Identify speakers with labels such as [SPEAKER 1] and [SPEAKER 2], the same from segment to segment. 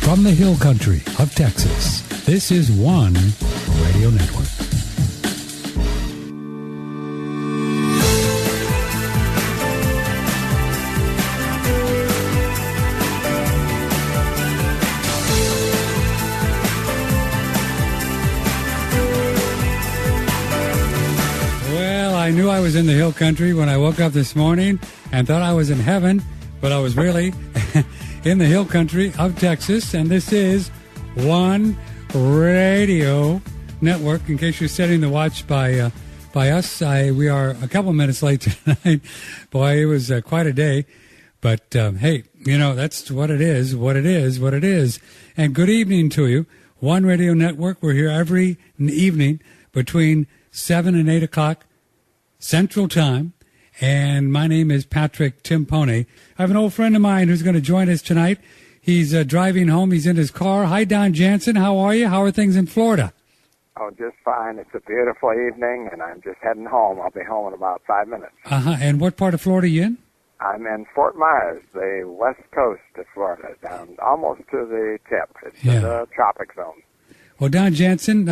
[SPEAKER 1] From the hill country of Texas, this is One Radio Network. Well, I knew I was in the hill country when I woke up this morning and thought I was in heaven, but I was really in the hill country of Texas, and this is One Radio Network. In case you're setting the watch by us, we are a couple minutes late tonight. Boy, it was quite a day, but hey, you know, that's what it is, what it is. And good evening to you. One Radio Network, we're here every evening between 7 and 8 o'clock Central Time. And my name is Patrick Timpone. I have an old friend of mine who's going to join us tonight. He's driving home. He's in his car. Hi, Don Jansen. How are you? How are things in Florida?
[SPEAKER 2] Oh, just fine. It's a beautiful evening, and I'm just heading home. I'll be home in about 5 minutes.
[SPEAKER 1] And what part of Florida are you in?
[SPEAKER 2] I'm in Fort Myers, the west coast of Florida, down almost to the tip. It's in the tropic zone.
[SPEAKER 1] Well, Don Jansen,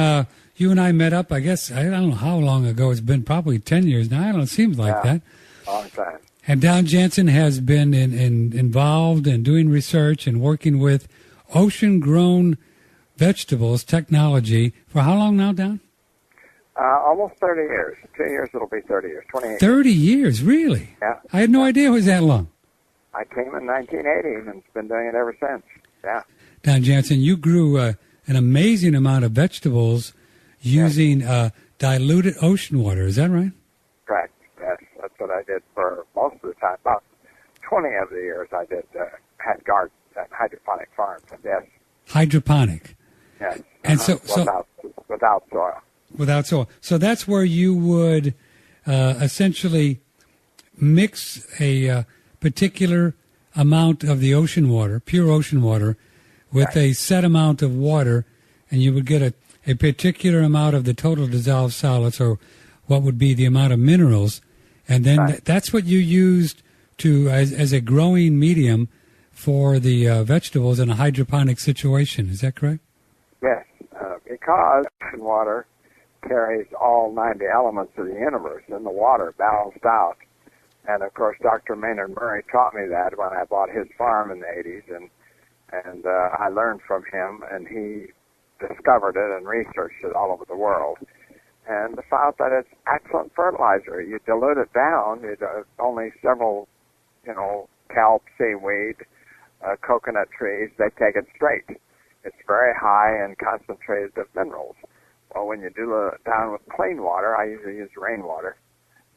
[SPEAKER 1] you and I met up, I guess, I don't know how long ago. It's been probably 10 years now. I don't know, it seems like that.
[SPEAKER 2] Long time.
[SPEAKER 1] And Don Jansen has been involved in doing research and working with ocean-grown vegetables technology for how long now, Don?
[SPEAKER 2] Almost 30 years. 2 years it'll be 30 years. 28
[SPEAKER 1] 30 years, really?
[SPEAKER 2] Yeah.
[SPEAKER 1] I had no idea it was that long.
[SPEAKER 2] I came in 1980 and been doing it ever since. Yeah.
[SPEAKER 1] Don Jansen, you grew an amazing amount of vegetables using diluted ocean water. Is that right?
[SPEAKER 2] Correct. Yes, that's what I did for most of the time. About 20 of the years I did had gardens and hydroponic farms. Yes.
[SPEAKER 1] Hydroponic.
[SPEAKER 2] Yes.
[SPEAKER 1] And
[SPEAKER 2] without soil.
[SPEAKER 1] Without soil. So that's where you would essentially mix a particular amount of the ocean water, pure ocean water, with a set amount of water, and you would get a particular amount of the total dissolved solids, or what would be the amount of minerals, and then that's what you used to as a growing medium for the vegetables in a hydroponic situation. Is that correct?
[SPEAKER 2] Yes, because ocean water carries all 90 elements of the universe in the water balanced out. And, of course, Dr. Maynard Murray taught me that when I bought his farm in the 80s, and I learned from him, and he discovered it and researched it all over the world, and found that it's excellent fertilizer. You dilute it down, only several, kelp, seaweed, coconut trees, they take it straight. It's very high and concentrated of minerals. Well, when you dilute it down with clean water, I usually use rainwater,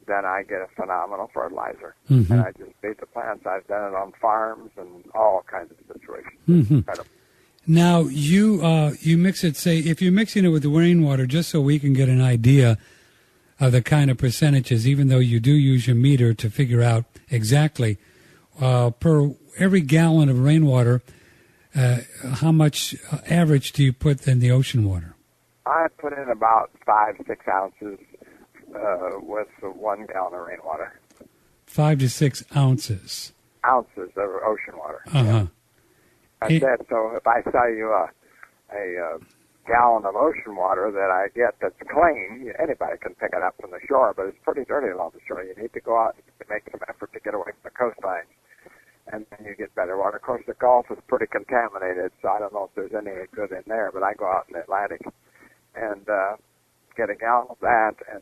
[SPEAKER 2] then I get a phenomenal fertilizer. Mm-hmm. And I just feed the plants. I've done it on farms and all kinds of situations.
[SPEAKER 1] Mm-hmm.
[SPEAKER 2] Incredible.
[SPEAKER 1] Now, you mix it, say, if you're mixing it with the rainwater, just so we can get an idea of the kind of percentages, even though you do use your meter to figure out exactly, per every gallon of rainwater, how much average do you put in the ocean water?
[SPEAKER 2] I put in about 5-6 ounces with 1 gallon of rainwater.
[SPEAKER 1] 5 to 6 ounces.
[SPEAKER 2] Ounces of ocean water.
[SPEAKER 1] Uh-huh.
[SPEAKER 2] Yeah. That's it. So if I sell you a gallon of ocean water that I get that's clean, anybody can pick it up from the shore, but it's pretty dirty along the shore. You need to go out and make some effort to get away from the coastline, and then you get better water. Of course, the Gulf is pretty contaminated, so I don't know if there's any good in there, but I go out in the Atlantic and get a gallon of that, and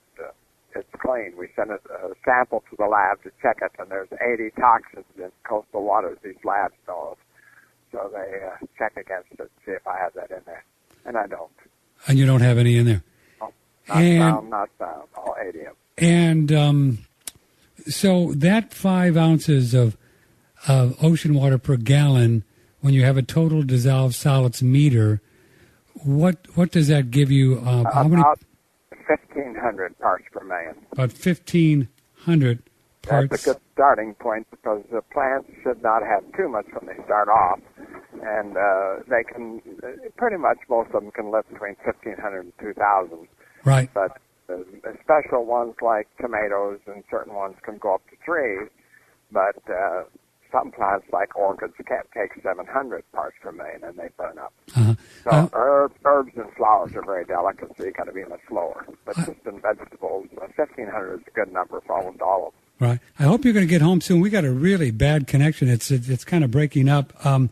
[SPEAKER 2] it's clean. We send a sample to the lab to check it, and there's 80 toxins in coastal waters these labs know of. So they check against it, see if I have that in there. And I don't.
[SPEAKER 1] And you don't have any in there?
[SPEAKER 2] No, not found, all 80 of them.
[SPEAKER 1] And so that 5 ounces of ocean water per gallon, when you have a total dissolved solids meter, what does that give you? How many?
[SPEAKER 2] About 1,500 parts per million.
[SPEAKER 1] About 1,500 parts.
[SPEAKER 2] That's a good starting point because the plants should not have too much when they start off. And they can, pretty much most of them can live between 1,500 and 2,000.
[SPEAKER 1] Right.
[SPEAKER 2] But special ones like tomatoes and certain ones can go up to 3. But some plants, like orchids, can't take 700 parts per million, and they burn up.
[SPEAKER 1] Uh-huh.
[SPEAKER 2] So herbs and flowers are very delicate, so you got to be much slower. But just in vegetables, 1,500 is a good number for almost all of them.
[SPEAKER 1] Right. I hope you're going to get home soon. We got a really bad connection. It's kind of breaking up.
[SPEAKER 2] Oh,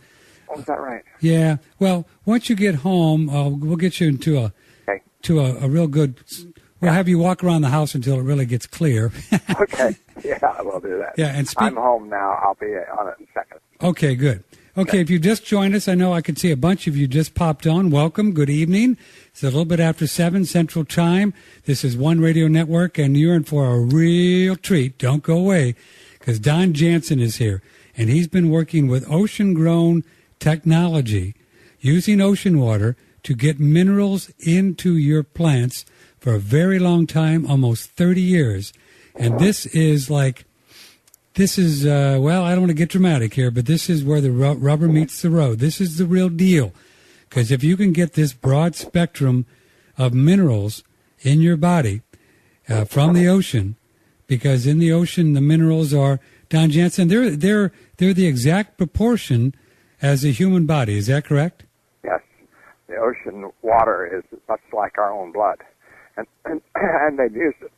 [SPEAKER 2] is that right?
[SPEAKER 1] Yeah. Well, once you get home, we'll get you into a real good. We'll have you walk around the house until it really gets clear.
[SPEAKER 2] Okay. Yeah, we'll do that.
[SPEAKER 1] Yeah, and
[SPEAKER 2] I'm home now. I'll be on it in a second.
[SPEAKER 1] Okay, good. Okay, if you just joined us, I know I can see a bunch of you just popped on. Welcome. Good evening. It's a little bit after 7 Central Time. This is One Radio Network, and you're in for a real treat. Don't go away, because Don Jansen is here, and he's been working with ocean-grown technology, using ocean water to get minerals into your plants for a very long time, almost 30 years. And this is, well, I don't want to get dramatic here, but this is where the rubber meets the road. This is the real deal. Because if you can get this broad spectrum of minerals in your body from the ocean, because in the ocean the minerals are, Don Jansen, they're the exact proportion as the human body. Is that correct?
[SPEAKER 2] Yes. The ocean water is much like our own blood. And they've used it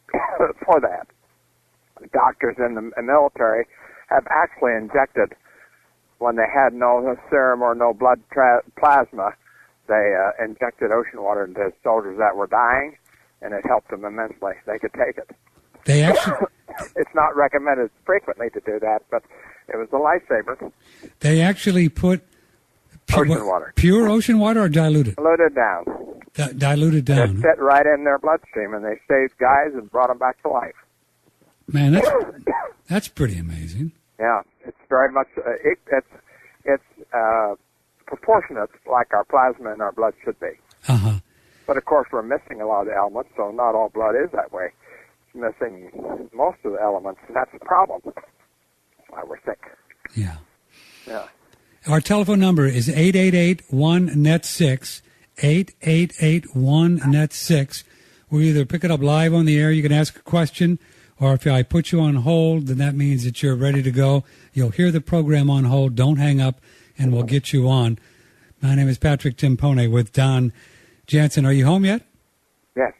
[SPEAKER 2] for that. Doctors in the military have actually injected, when they had no serum or no blood plasma, they injected ocean water into soldiers that were dying, and it helped them immensely. They could take it.
[SPEAKER 1] They actually.
[SPEAKER 2] It's not recommended frequently to do that, but it was a lifesaver.
[SPEAKER 1] They actually put
[SPEAKER 2] ocean water.
[SPEAKER 1] Pure ocean water or diluted?
[SPEAKER 2] Diluted down.
[SPEAKER 1] Diluted down.
[SPEAKER 2] It fit right in their bloodstream, and they saved guys and brought them back to life.
[SPEAKER 1] Man, that's pretty amazing.
[SPEAKER 2] Yeah, it's very much it's proportionate, like our plasma in our blood should be.
[SPEAKER 1] Uh-huh.
[SPEAKER 2] But of course, we're missing a lot of the elements, so not all blood is that way. It's missing most of the elements, and that's the problem. That's why we're sick.
[SPEAKER 1] Yeah.
[SPEAKER 2] Yeah.
[SPEAKER 1] Our telephone number is 888-1-NET-6, 888-1-NET-6. We'll either pick it up live on the air, you can ask a question, or if I put you on hold, then that means that you're ready to go. You'll hear the program on hold. Don't hang up, and we'll get you on. My name is Patrick Timpone with Don Jansen. Are you home yet?
[SPEAKER 2] Yes,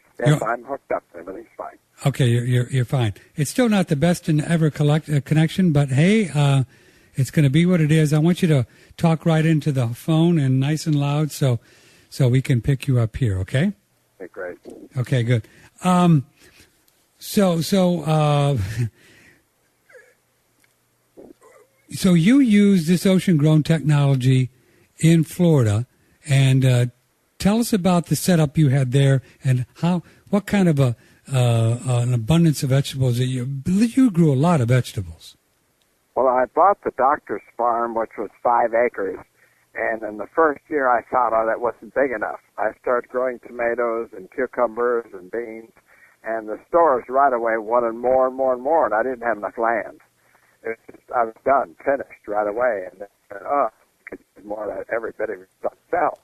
[SPEAKER 2] I'm hooked up. Everything's fine.
[SPEAKER 1] Okay, you're fine. It's still not the best in ever connection, but hey, it's going to be what it is. I want you to talk right into the phone and nice and loud, so we can pick you up here. Okay?
[SPEAKER 2] Okay, great.
[SPEAKER 1] Okay, good. So you use this ocean-grown technology in Florida, and tell us about the setup you had there, and what kind of an abundance of vegetables that you grew a lot of vegetables.
[SPEAKER 2] Well, I bought the doctor's farm, which was 5 acres, and in the first year I found out that wasn't big enough. I started growing tomatoes and cucumbers and beans, and the stores right away wanted more and more and more, and I didn't have enough land. I was done, finished right away, and I could do more of that every bit of stuff sells.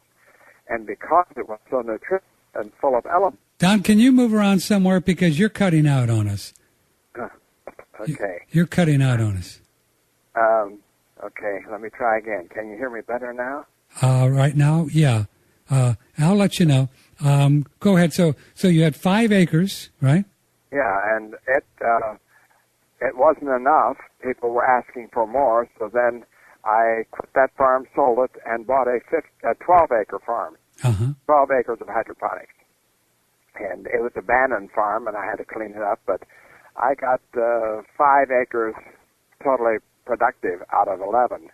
[SPEAKER 2] And because it was so nutritious and full of elements.
[SPEAKER 1] Don, can you move around somewhere because you're cutting out on us?
[SPEAKER 2] Okay.
[SPEAKER 1] You're cutting out on us.
[SPEAKER 2] Okay, let me try again. Can you hear me better now?
[SPEAKER 1] Right now, yeah. I'll let you know. Go ahead. So you had 5 acres, right?
[SPEAKER 2] Yeah, and it wasn't enough. People were asking for more, so then I quit that farm, sold it, and bought a 12-acre farm, 12 acres of hydroponics. And it was an abandoned farm, and I had to clean it up, but I got 5 acres totally productive out of 11,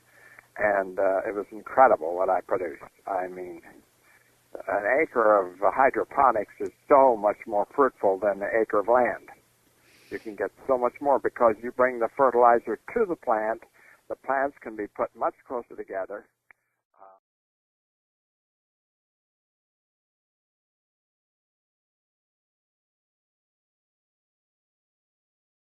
[SPEAKER 2] and it was incredible what I produced. I mean, an acre of hydroponics is so much more fruitful than an acre of land. You can get so much more because you bring the fertilizer to the plant. The plants can be put much closer together.